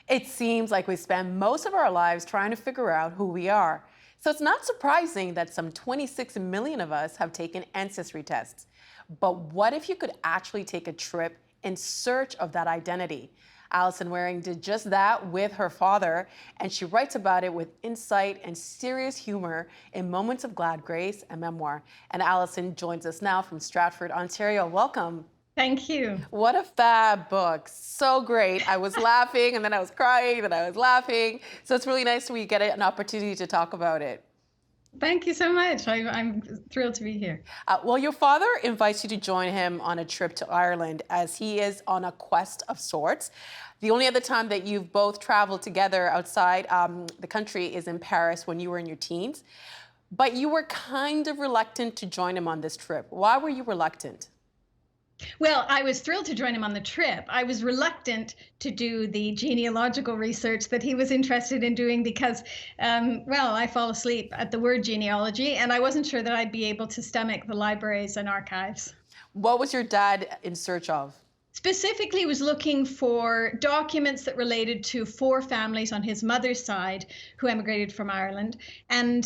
It seems like we spend most of our lives trying to figure out who we are. So it's not surprising that some 26 million of us have taken ancestry tests. But what if you could actually take a trip in search of that identity? Alison Wearing did just that with her father, and she writes about it with insight and serious humor in Moments of Glad Grace, a memoir. And Alison joins us now from Stratford, Ontario. Welcome. Thank you. What a fab book. So great. I was laughing and then I was crying and I was laughing. So it's really nice when you get an opportunity to talk about it. Thank you so much. I'm thrilled to be here. Well, your father invites you to join him on a trip to Ireland as he is on a quest of sorts. The only other time that you've both traveled together outside the country is in Paris when you were in your teens. But you were kind of reluctant to join him on this trip. Why were you reluctant? Well, I was thrilled to join him on the trip. I was reluctant to do the genealogical research that he was interested in doing because, I fall asleep at the word genealogy, and I wasn't sure that I'd be able to stomach the libraries and archives. What was your dad in search of? Specifically was looking for documents that related to four families on his mother's side who emigrated from Ireland, and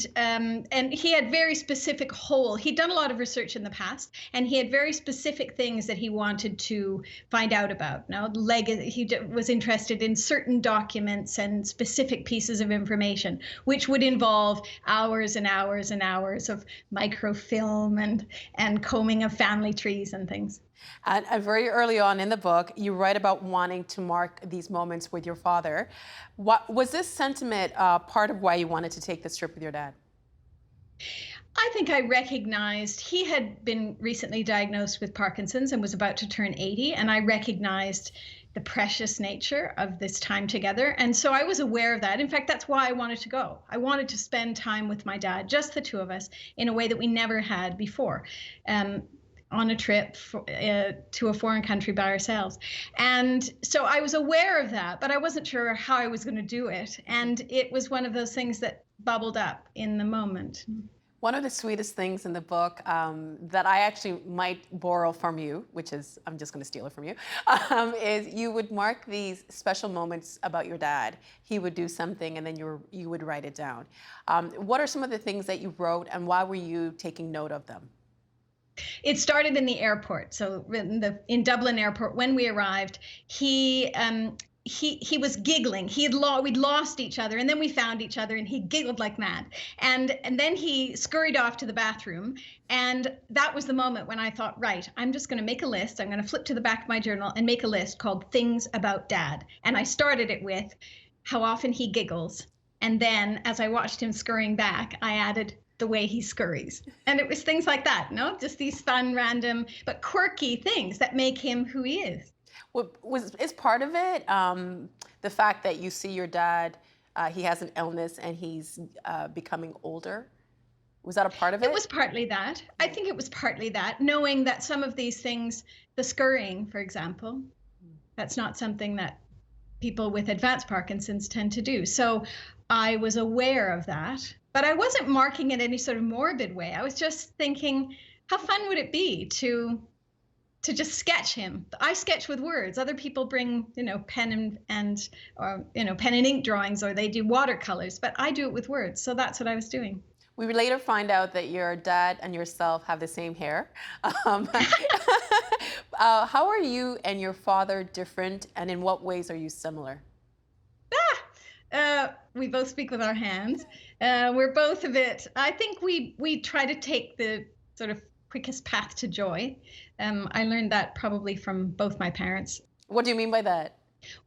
he had very specific he'd done a lot of research in the past, and he had very specific things that he wanted to find out about. Now, he was interested in certain documents and specific pieces of information, which would involve hours and hours and hours of microfilm and combing of family trees and things. And very early on in the book, you write about wanting to mark these moments with your father. Was this sentiment part of why you wanted to take this trip with your dad? I think I recognized he had been recently diagnosed with Parkinson's and was about to turn 80, and I recognized the precious nature of this time together. And so I was aware of that. In fact, that's why I wanted to go. I wanted to spend time with my dad, just the two of us, in a way that we never had before. On a trip to a foreign country by ourselves. And so I was aware of that, but I wasn't sure how I was going to do it. And it was one of those things that bubbled up in the moment. One of the sweetest things in the book that I actually might borrow from you, which is, I'm just going to steal it from you, is you would mark these special moments about your dad. He would do something and then you would write it down. What are some of the things that you wrote and why were you taking note of them? It started in the airport. So in Dublin airport, when we arrived, he was giggling. We'd lost each other, and then we found each other, and he giggled like mad. And then he scurried off to the bathroom, and that was the moment when I thought, right, I'm just going to make a list. I'm going to flip to the back of my journal and make a list called Things About Dad. And I started it with how often he giggles, and then as I watched him scurrying back, I added the way he scurries. And it was things like that, just these fun, random, but quirky things that make him who he is. Is part of it the fact that you see your dad, he has an illness and he's becoming older? Was that a part of it? It was partly that. I think it was partly that, knowing that some of these things, the scurrying, for example, that's not something that people with advanced Parkinson's tend to do. So I was aware of that. But I wasn't marking it in any sort of morbid way. I was just thinking, how fun would it be to just sketch him? I sketch with words. Other people bring, pen and ink drawings, or they do watercolors, but I do it with words. So that's what I was doing. We later find out that your dad and yourself have the same hair. How are you and your father different, and in what ways are you similar? We both speak with our hands. We're both a bit, I think we try to take the sort of quickest path to joy. I learned that probably from both my parents. What do you mean by that?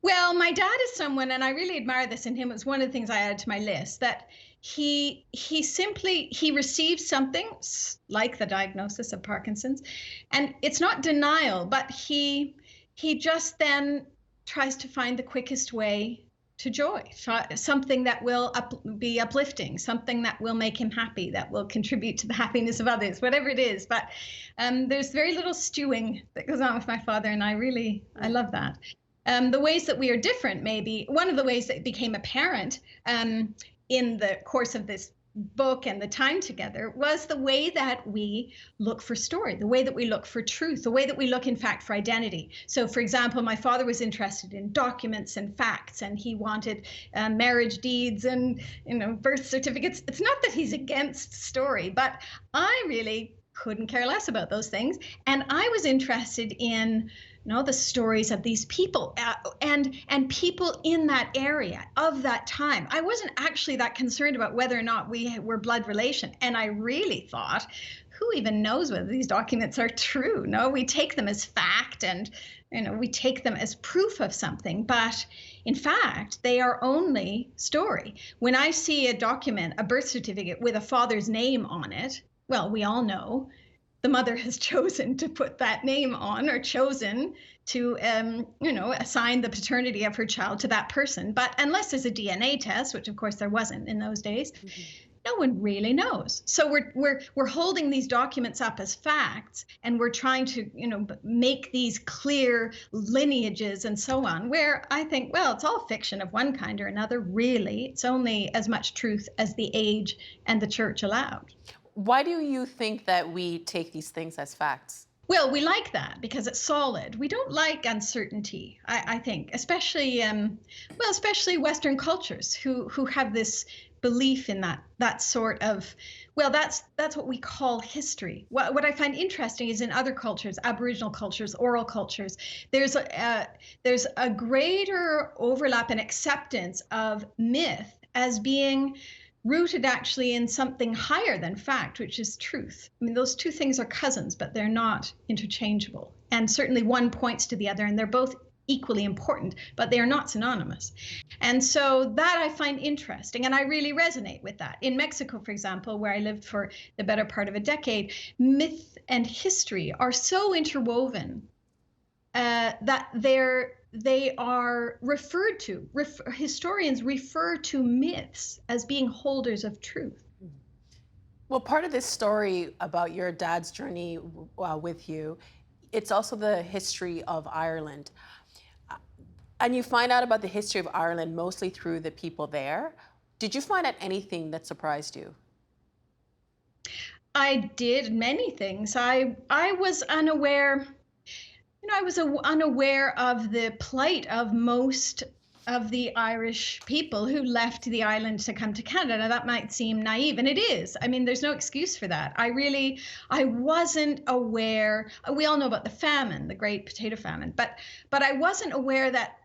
Well, my dad is someone, and I really admire this in him. It was one of the things I added to my list, that he receives something like the diagnosis of Parkinson's, and it's not denial, but he just then tries to find the quickest way to joy, something that will be uplifting, something that will make him happy, that will contribute to the happiness of others, whatever it is. But there's very little stewing that goes on with my father, and I love that. The ways that we are different, maybe one of the ways that became apparent in the course of this book and the time together was the way that we look for story, the way that we look for truth, the way that we look, in fact, for identity. So, for example, my father was interested in documents and facts, and he wanted marriage deeds and birth certificates. It's not that he's against story, but I really couldn't care less about those things, and I was interested in the stories of these people and people in that area of that time. I wasn't actually that concerned about whether or not we were blood relation. And I really thought, who even knows whether these documents are true? No, we take them as fact and we take them as proof of something. But in fact, they are only story. When I see a document, a birth certificate with a father's name on it, well, we all know the mother has chosen to put that name on, or chosen to, assign the paternity of her child to that person. But unless there's a DNA test, which of course there wasn't in those days, no one really knows. So we're holding these documents up as facts, and we're trying to, make these clear lineages and so on, where I think, well, it's all fiction of one kind or another. Really, it's only as much truth as the age and the church allowed. Why do you think that we take these things as facts? Well, we like that because it's solid. We don't like uncertainty, I think, especially especially Western cultures who have this belief in that sort of, well, that's what we call history. What I find interesting is in other cultures, Aboriginal cultures, oral cultures, there's a greater overlap and acceptance of myth as being rooted actually in something higher than fact, which is truth. I mean, those two things are cousins, but they're not interchangeable. And certainly one points to the other, and they're both equally important, but they are not synonymous. And so that I find interesting, and I really resonate with that. In Mexico, for example, where I lived for the better part of a decade, myth and history are so interwoven that they are referred to, historians refer to myths as being holders of truth. Well, part of this story about your dad's journey with you, it's also the history of Ireland. And you find out about the history of Ireland mostly through the people there. Did you find out anything that surprised you? I did many things. I was unaware. I was unaware of the plight of most of the Irish people who left the island to come to Canada. Now, that might seem naive, and it is. I mean, there's no excuse for that. I wasn't aware. We all know about the famine, the Great Potato Famine, but I wasn't aware that,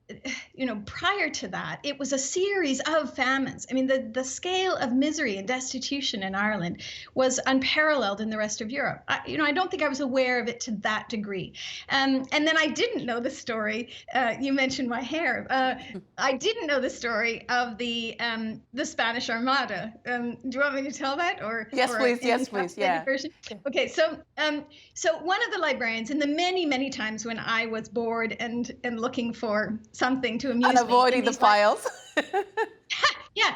prior to that, it was a series of famines. I mean, the scale of misery and destitution in Ireland was unparalleled in the rest of Europe. I don't think I was aware of it to that degree. And then I didn't know the story. You mentioned my hair. I didn't know the story of the Spanish Armada. Do you want me to tell that, or yes, please? Yes, please. Yeah. Version? Okay. So one of the librarians, in the many times when I was bored and looking for something to amuse and avoiding me the files. Yeah.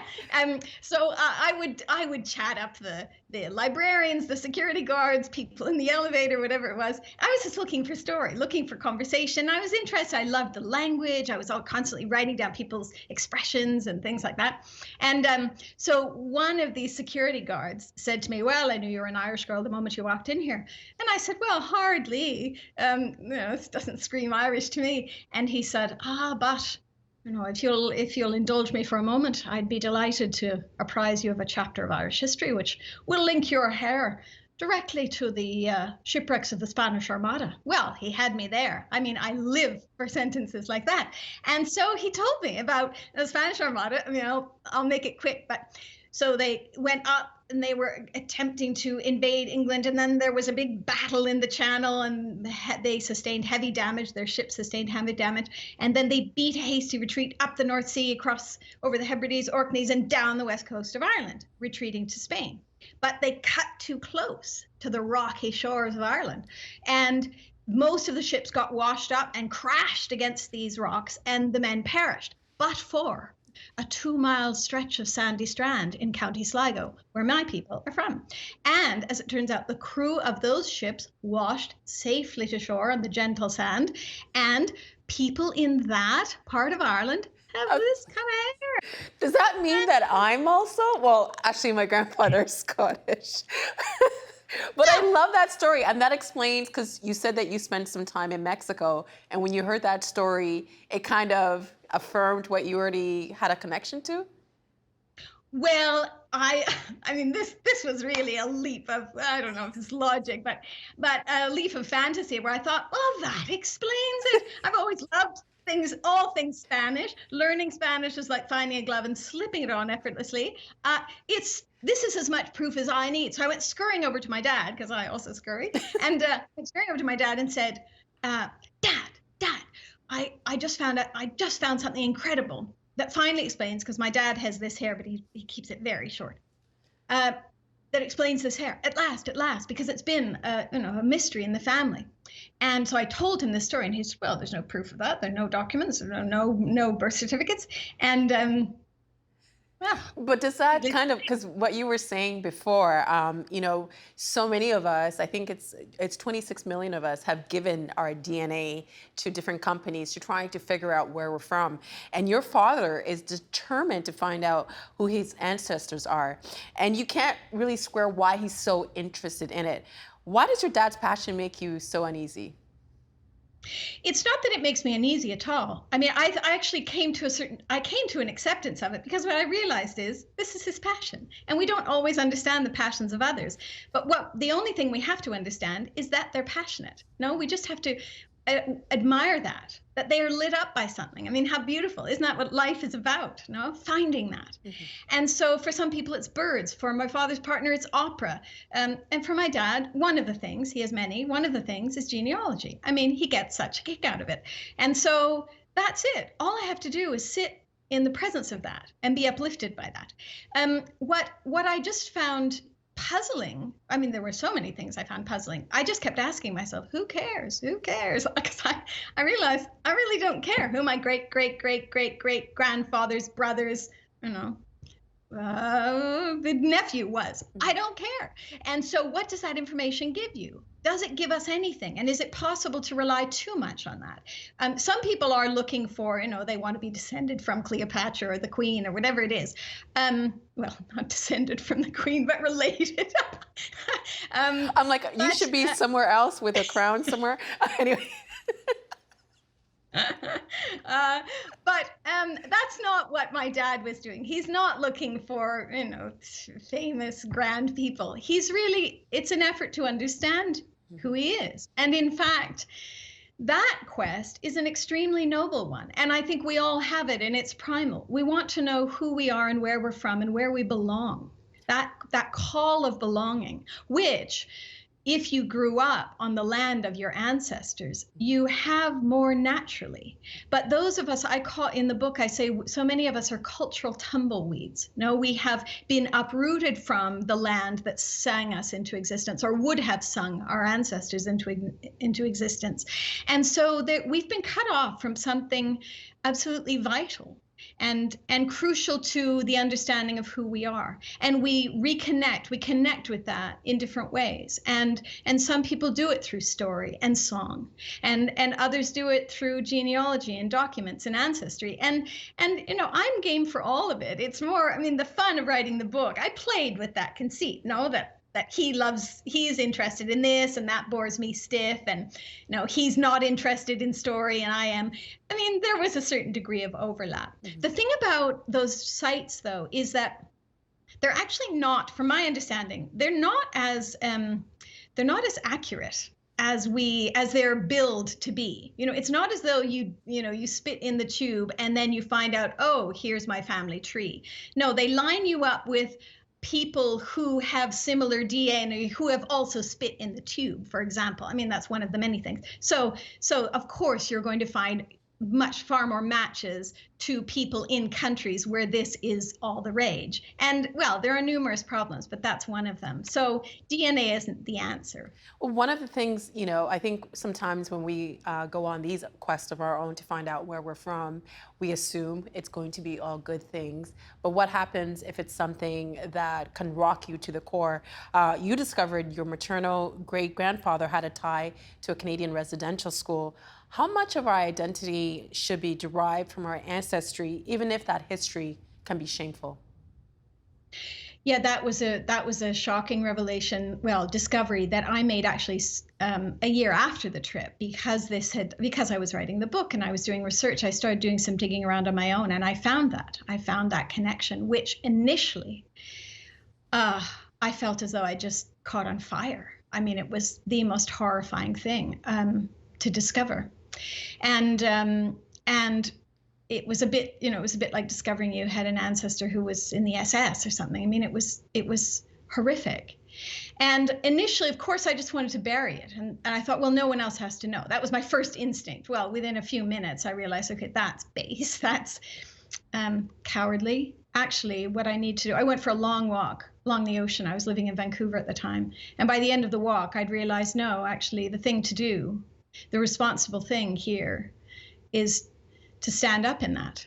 So I would chat up the librarians, the security guards, people in the elevator, whatever it was. I was just looking for story, looking for conversation. I was interested. I loved the language. I was all constantly writing down people's expressions and things like that. And so one of these security guards said to me, "Well, I knew you were an Irish girl the moment you walked in here." And I said, "Well, hardly. This doesn't scream Irish to me." And he said, "But if you'll indulge me for a moment, I'd be delighted to apprise you of a chapter of Irish history, which will link your hair directly to the shipwrecks of the Spanish Armada." Well, he had me there. I mean, I live for sentences like that. And so he told me about the Spanish Armada. I mean, I'll make it quick, but so they went up and they were attempting to invade England, and then there was a big battle in the Channel, and they sustained heavy damage. Their ships sustained heavy damage, and then they beat a hasty retreat up the North Sea, across over the Hebrides, Orkneys, and down the west coast of Ireland, retreating to Spain. But they cut too close to the rocky shores of Ireland, and most of the ships got washed up and crashed against these rocks, and the men perished, but for a 2-mile stretch of sandy strand in County Sligo, where my people are from. And as it turns out, the crew of those ships washed safely to shore on the gentle sand, and people in that part of Ireland have Uh, this kind of hair. Does that mean that I'm also? Well, actually, my grandfather is Scottish. But I love that story. And that explains, because you said that you spent some time in Mexico. And when you heard that story, it kind of affirmed what you already had a connection to. Well, I mean, this was really a leap of, I don't know if it's logic, but a leap of fantasy where I thought, well, that explains it. I've always loved things, all things Spanish. Learning Spanish is like finding a glove and slipping it on effortlessly. It's This is as much proof as I need. So I went scurrying over to my dad, because I also scurry, and went scurrying over to my dad and said, Dad, I just found out, I just found something incredible that finally explains, because my dad has this hair, but he keeps it very short. That explains this hair at last, because it's been a mystery in the family. And so I told him this story, and he said, "Well, there's no proof of that. There are no documents. There are no birth certificates." And well, But does that kind of, because what you were saying before, so many of us, I think it's 26 million of us have given our DNA to different companies to trying to figure out where we're from. And your father is determined to find out who his ancestors are. And you can't really square why he's so interested in it. Why does your dad's passion make you so uneasy? it's not that it makes me uneasy at all. I mean, I actually I came to an acceptance of it, because what I realized is this is his passion, and we don't always understand the passions of others. But the only thing we have to understand is that they're passionate. No, we just have to admire that they are lit up by something. I mean, how beautiful. Isn't that what life is about? No, finding that. Mhm. And so for some people it's birds. For my father's partner, it's opera. And for my dad, one of the things, he has many, one of the things is genealogy. I mean, he gets such a kick out of it. And so that's it. All I have to do is sit in the presence of that and be uplifted by that. What I just found puzzling, I mean, there were so many things I found puzzling. I just kept asking myself, who cares? Who cares? Because I realized I really don't care who my great, great, great, great, great grandfather's brothers, the nephew was. I don't care. And so what does that information give you? Does it give us anything? And is it possible to rely too much on that? Some people are looking for, they want to be descended from Cleopatra or the Queen or whatever it is. Well, not descended from the Queen, but related. I'm like, you should be somewhere else with a crown somewhere. Anyway. But that's not what my dad was doing. He's not looking for, famous grand people. It's an effort to understand who he is. And in fact, that quest is an extremely noble one. And I think we all have it, and it's primal. We want to know who we are and where we're from and where we belong. That call of belonging, which, if you grew up on the land of your ancestors, you have more naturally. But those of us, in the book, I say so many of us are cultural tumbleweeds. No, we have been uprooted from the land that sang us into existence, or would have sung our ancestors into existence. And so we've been cut off from something absolutely vital and crucial to the understanding of who we are. And we connect with that in different ways. And some people do it through story and song, and others do it through genealogy and documents and ancestry. And I'm game for all of it. It's more, I mean, the fun of writing the book. I played with that conceit, that he's interested in this and that bores me stiff, and he's not interested in story and I am. I mean, there was a certain degree of overlap. Mm-hmm. The thing about those sites, though, is that they're actually not, from my understanding, they're not as accurate as they're billed to be. It's not as though you spit in the tube and then you find out, oh, here's my family tree. No, they line you up with people who have similar DNA, who have also spit in the tube, for example. I mean, that's one of the many things. So of course you're going to find far more matches to people in countries where this is all the rage. And well, there are numerous problems, but that's one of them. So DNA isn't the answer. Well, one of the things, I think sometimes when we go on these quests of our own to find out where we're from, we assume it's going to be all good things. But what happens if it's something that can rock you to the core? You discovered your maternal great-grandfather had a tie to a Canadian residential school. How much of our identity should be derived from our ancestry, even if that history can be shameful? Yeah, that was a shocking revelation, well, discovery that I made actually a year after the trip, because I was writing the book and I was doing research. I started doing some digging around on my own, and I found that connection, which initially uh, I felt as though I just caught on fire. I mean, it was the most horrifying thing to discover, and it was a bit, it was a bit like discovering you had an ancestor who was in the SS or something. I mean, it was horrific. And initially, of course, I just wanted to bury it. And I thought, well, no one else has to know. That was my first instinct. Well, within a few minutes, I realized, okay, that's base. That's cowardly. Actually, what I need to do, I went for a long walk along the ocean. I was living in Vancouver at the time. And by the end of the walk, I'd realized, no, actually, the thing to do, the responsible thing here is to stand up in that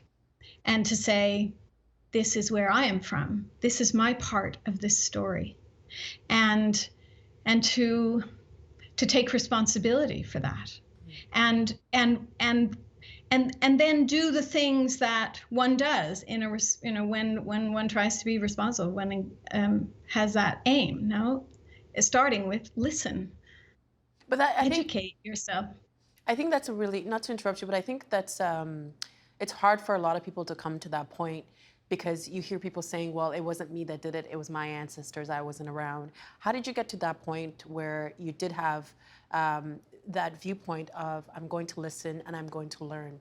and to say, this is where I am from. This is my part of this story. And to take responsibility for that. And then do the things that one does when one tries to be responsible, when has that aim. No, starting with listen, But that, educate yourself. I think that's a really, not to interrupt you, but I think that's, it's hard for a lot of people to come to that point because you hear people saying, well, it wasn't me that did it, it was my ancestors, I wasn't around. How did you get to that point where you did have that viewpoint of, I'm going to listen and I'm going to learn?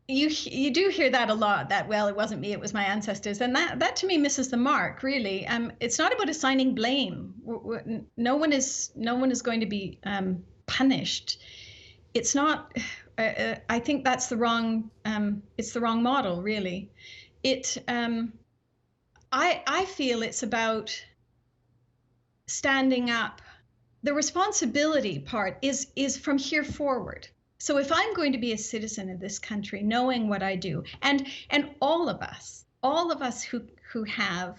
You do hear that a lot, that, well, it wasn't me, it was my ancestors, and that to me misses the mark, really. It's not about assigning blame. No one is going to be punished. It's not. I think that's the wrong. It's the wrong model, really. I feel it's about standing up. The responsibility part is from here forward. So if I'm going to be a citizen of this country, knowing what I do, and all of us who have,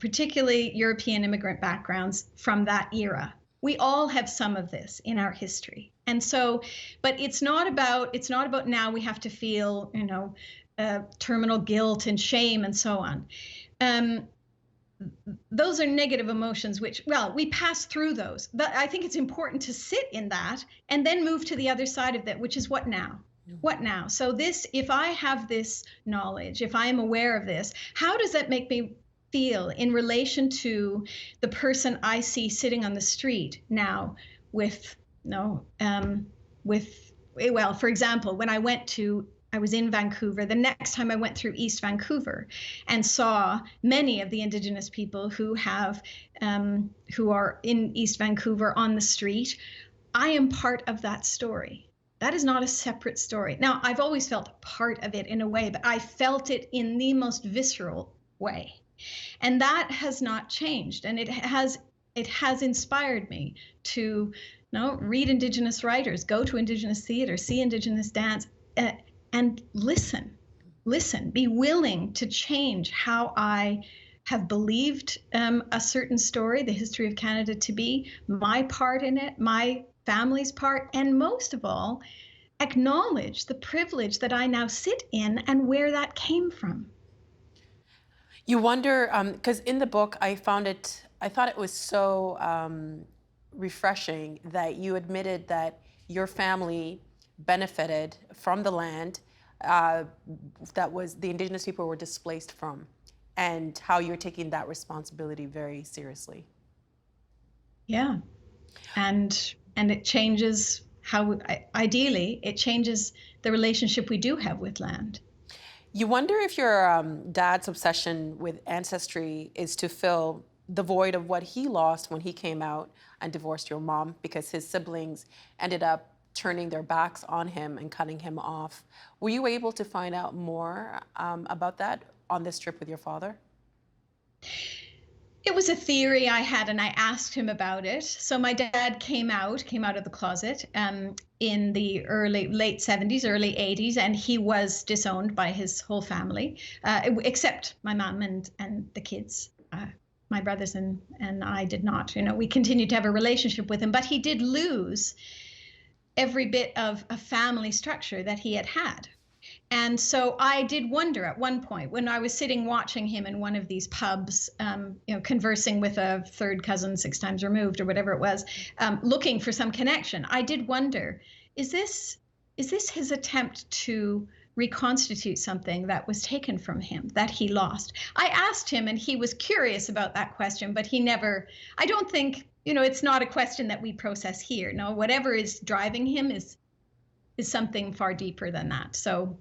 particularly European immigrant backgrounds from that era, we all have some of this in our history. And so, but it's not about now we have to feel, terminal guilt and shame and so on. Those are negative emotions, which, well, we pass through those. But I think it's important to sit in that and then move to the other side of that, which is what now? What now? So this, if I have this knowledge, if I am aware of this, how does that make me feel in relation to the person I see sitting on the street now with, well, for example, when I was in Vancouver. The next time I went through East Vancouver and saw many of the Indigenous people who are in East Vancouver on the street, I am part of that story. That is not a separate story. Now, I've always felt part of it in a way, but I felt it in the most visceral way. And that has not changed. And it has inspired me to read Indigenous writers, go to Indigenous theater, see Indigenous dance, and listen, be willing to change how I have believed a certain story, the history of Canada, to be my part in it, my family's part, and most of all, acknowledge the privilege that I now sit in and where that came from. You wonder, because in the book, I thought it was so refreshing that you admitted that your family benefited from the land that was the Indigenous people were displaced from, and how you're taking that responsibility very seriously. Yeah, and it changes ideally it changes the relationship we do have with land. You wonder if your dad's obsession with ancestry is to fill the void of what he lost when he came out and divorced your mom, because his siblings ended up turning their backs on him and cutting him off. Were you able to find out more about that on this trip with your father? It was a theory I had, and I asked him about it. So my dad came out of the closet in the late 70s, early 80s, and he was disowned by his whole family, except my mom and the kids. My brothers and I did not. We continued to have a relationship with him, but he did lose every bit of a family structure that he had had. And so I did wonder at one point when I was sitting watching him in one of these pubs, conversing with a third cousin 6 times removed or whatever it was, looking for some connection. I did wonder, is this his attempt to reconstitute something that was taken from him, that he lost? I asked him, and he was curious about that question, but he never. I don't think, it's not a question that we process here. No, whatever is driving him is something far deeper than that. So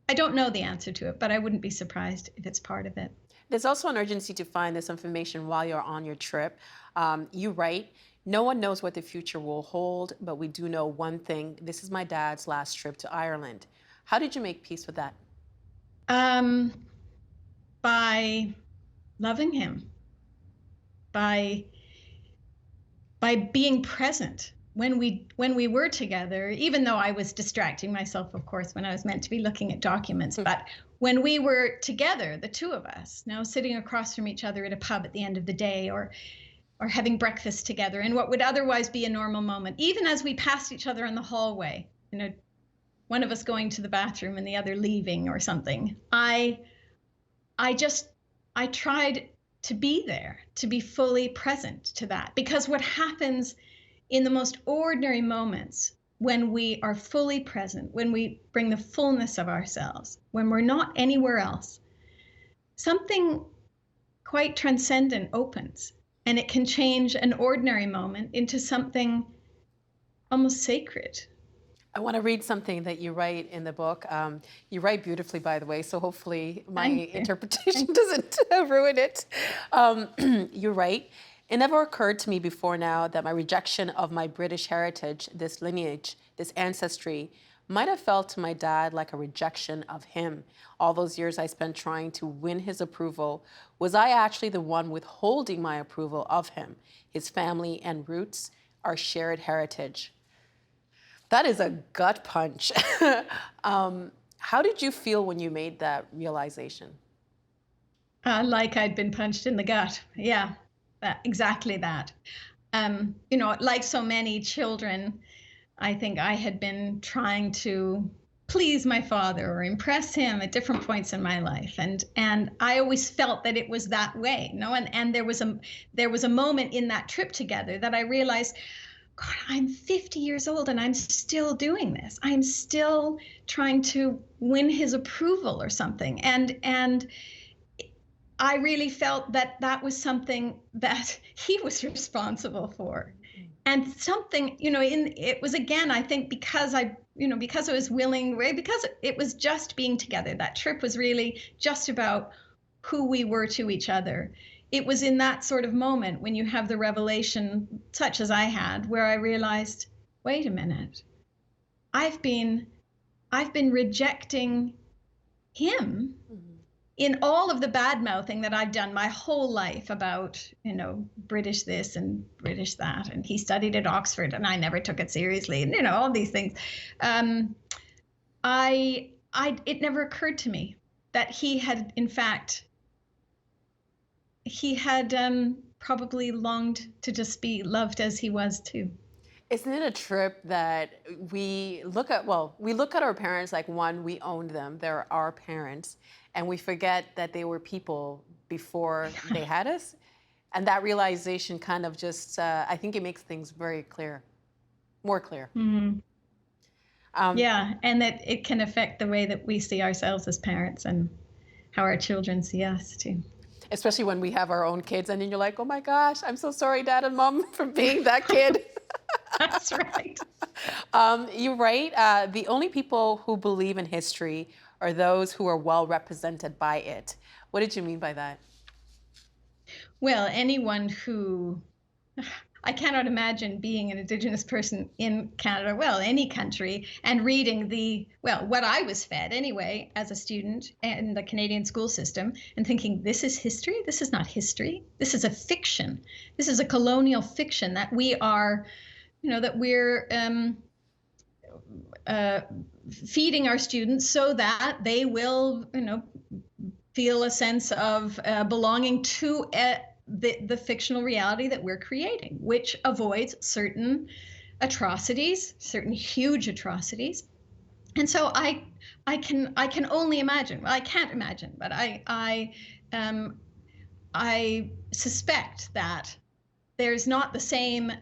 I don't know the answer to it, but I wouldn't be surprised if it's part of it. There's also an urgency to find this information while you're on your trip. You write, no one knows what the future will hold, but we do know one thing. This is my dad's last trip to Ireland. How did you make peace with that? By loving him, by being present when we were together, even though I was distracting myself, of course, when I was meant to be looking at documents. But when we were together, the two of us, sitting across from each other at a pub at the end of the day, or having breakfast together in what would otherwise be a normal moment, even as we passed each other in the hallway, one of us going to the bathroom and the other leaving or something, I tried to be there, to be fully present to that. Because what happens in the most ordinary moments, when we are fully present, when we bring the fullness of ourselves, when we're not anywhere else, something quite transcendent opens, and it can change an ordinary moment into something almost sacred. I want to read something that you write in the book. You write beautifully, by the way, so hopefully my interpretation doesn't ruin it. You write, it never occurred to me before now that my rejection of my British heritage, this lineage, this ancestry, might have felt to my dad like a rejection of him. All those years I spent trying to win his approval, was I actually the one withholding my approval of him? His family and roots, our shared heritage. That is a gut punch. How did you feel when you made that realization? Like I'd been punched in the gut. Yeah. Exactly that. Like so many children, I think I had been trying to please my father or impress him at different points in my life, and I always felt that it was that way. And there was a moment in that trip together that I realized, God, I'm 50 years old and I'm still doing this. I'm still trying to win his approval or something, and I really felt that that was something that he was responsible for. And something, it was, again, I think because I was willing, because it was just being together. That trip was really just about who we were to each other. It was in that sort of moment when you have the revelation, such as I had, where I realized, wait a minute, I've been rejecting him in all of the bad mouthing that I've done my whole life about, British this and British that, and he studied at Oxford and I never took it seriously, and all these things. It never occurred to me that he had, in fact, probably longed to just be loved as he was too. Isn't it a trip that we look at our parents like, one, we owned them, they're our parents, and we forget that they were people before they had us? And that realization kind of just, I think it makes things very clear, more clear. Mm-hmm. Yeah, and that it can affect the way that we see ourselves as parents and how our children see us too. Especially when we have our own kids, and then you're like, oh my gosh, I'm so sorry, Dad and Mom, for being that kid. That's right. You write, the only people who believe in history are those who are well represented by it. What did you mean by that? Well, anyone who, I cannot imagine being an Indigenous person in Canada, well, any country, and reading what I was fed anyway as a student in the Canadian school system, and thinking, this is history? This is not history. This is a fiction. This is a colonial fiction that we are, that we're feeding our students so that they will, feel a sense of belonging to the fictional reality that we're creating, which avoids certain atrocities, certain huge atrocities. And so I can only imagine. Well, I can't imagine, but I suspect that there's not the same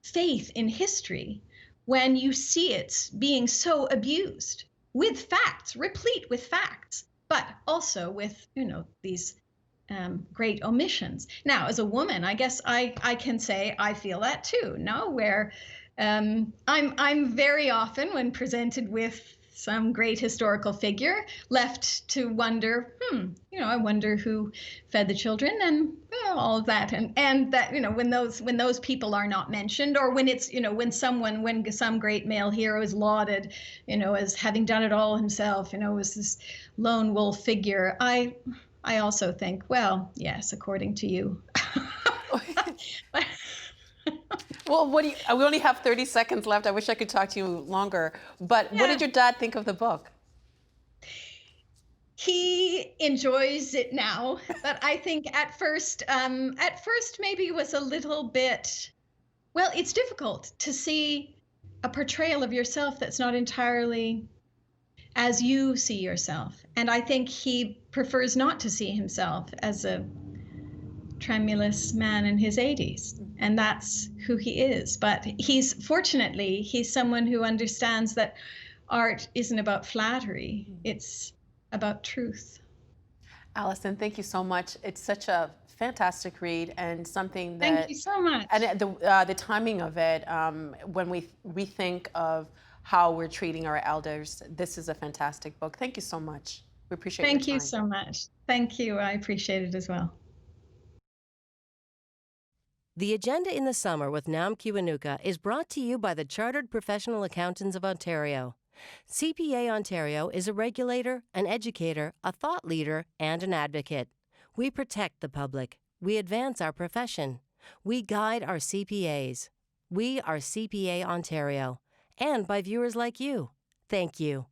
faith in history when you see it being so abused with facts, replete with facts, but also with, these great omissions. Now, as a woman, I guess I can say I feel that too. No, where I'm very often, when presented with some great historical figure, left to wonder, I wonder who fed the children, and all of that, and that, when those people are not mentioned, or when it's, when some great male hero is lauded, as having done it all himself, as this lone wolf figure, I also think, well, yes, according to you. Well, we only have 30 seconds left. I wish I could talk to you longer. But what did Yeah. your dad think of the book? He enjoys it now, but I think at first maybe it was a little bit, well, it's difficult to see a portrayal of yourself that's not entirely as you see yourself. And I think he prefers not to see himself as a tremulous man in his 80s. And that's who he is. But fortunately, he's someone who understands that art isn't about flattery, it's about truth. Alison, thank you so much. It's such a fantastic read, and something Thank that, you so much. and the timing of it, when we rethink of how we're treating our elders, this is a fantastic book. Thank you so much. We appreciate your Thank you time. so much. Thank you. I appreciate it as well. The Agenda in the Summer with Nam Kiwanuka is brought to you by the Chartered Professional Accountants of Ontario. CPA Ontario is a regulator, an educator, a thought leader, and an advocate. We protect the public. We advance our profession. We guide our CPAs. We are CPA Ontario. And by viewers like you. Thank you.